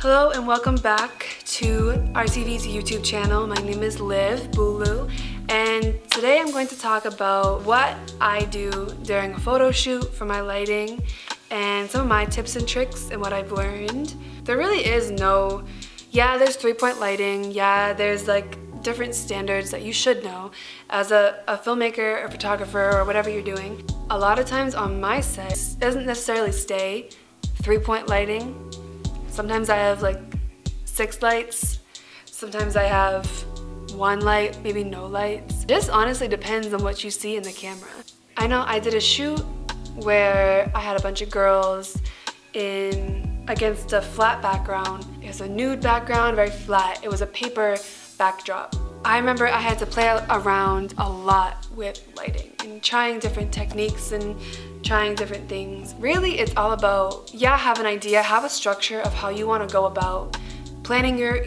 Hello and welcome back to RTV's YouTube channel. My name is Liv Bulu and today I'm going to talk about what I do during a photo shoot for my lighting and some of my tips and tricks and what I've learned. There really is no, there's 3-point lighting, there's like different standards that you should know as a filmmaker or photographer or whatever you're doing. A lot of times on my set, it doesn't necessarily stay 3-point lighting. Sometimes I have like 6 lights, sometimes I have 1 light, maybe no lights. It just honestly depends on what you see in the camera. I know I did a shoot where I had a bunch of girls against a flat background. It was a nude background, very flat. It was a paper backdrop. I remember I had to play around a lot with lighting and trying different techniques and trying different things. Really, it's all about, have an idea, have a structure of how you want to go about planning your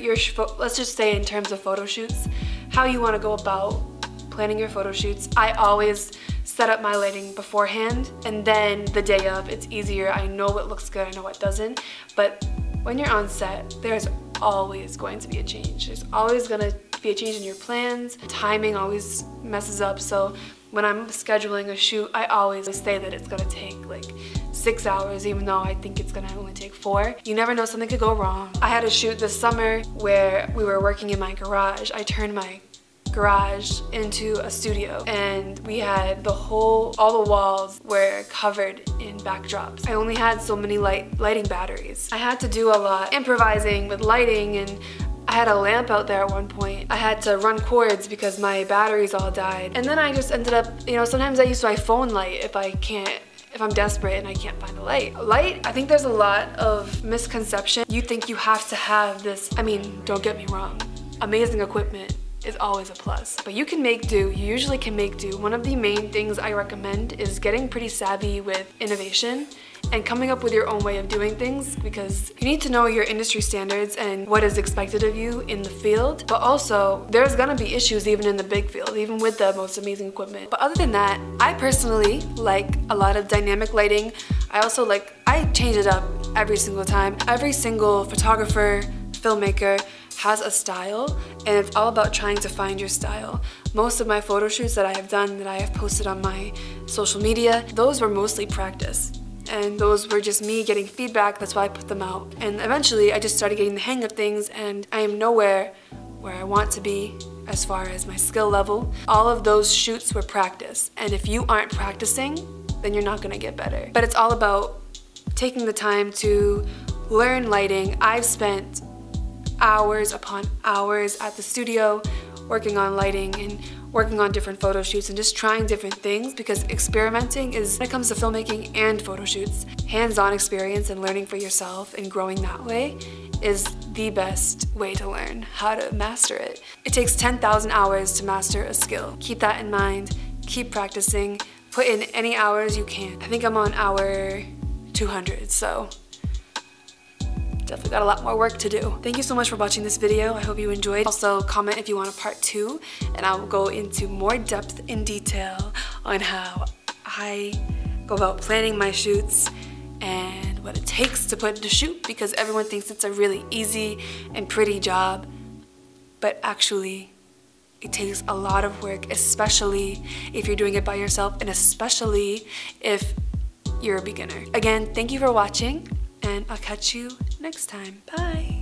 let's just say in terms of photo shoots, how you want to go about planning your photo shoots. I always set up my lighting beforehand, and then the day of, it's easier. I know what looks good, I know what doesn't. But when you're on set, there's always going to be a change. There's always going to be a change in your plans. Timing always messes up, so when I'm scheduling a shoot, I always say that it's gonna take like 6 hours, even though I think it's gonna only take 4. You never know, something could go wrong. I had a shoot this summer where we were working in my garage. I turned my garage into a studio, and we had all the walls were covered in backdrops. I only had so many lighting batteries. I had to do a lot improvising with lighting, and I had a lamp out there at one point. I had to run cords because my batteries all died. And then I just ended up, sometimes I use my phone light if I'm desperate and I can't find a light. Light, I think there's a lot of misconception. You think you have to have this, don't get me wrong, amazing equipment is always a plus. But you can make do, you usually can make do. One of the main things I recommend is getting pretty savvy with innovation and coming up with your own way of doing things, because you need to know your industry standards and what is expected of you in the field. But also, there's gonna be issues even in the big field, even with the most amazing equipment. But other than that, I personally like a lot of dynamic lighting. I change it up every single time. Every single photographer, filmmaker has a style, and it's all about trying to find your style. Most of my photo shoots that I have done, that I have posted on my social media, those were mostly practice. And those were just me getting feedback, that's why I put them out. And eventually I just started getting the hang of things, and I am nowhere where I want to be as far as my skill level. All of those shoots were practice, and if you aren't practicing, then you're not gonna get better. But it's all about taking the time to learn lighting. I've spent hours upon hours at the studio working on lighting and working on different photo shoots and just trying different things, because experimenting is, when it comes to filmmaking and photo shoots, hands-on experience and learning for yourself and growing that way is the best way to learn how to master it. It takes 10,000 hours to master a skill. Keep that in mind, keep practicing, put in any hours you can. I think I'm on hour 200, so definitely got a lot more work to do. Thank you so much for watching this video. I hope you enjoyed. Also, comment if you want a part 2, and I will go into more depth and detail on how I go about planning my shoots and what it takes to put into shoot, because everyone thinks it's a really easy and pretty job, but actually it takes a lot of work, especially if you're doing it by yourself, and especially if you're a beginner. Again, thank you for watching, and I'll catch you next time. Bye.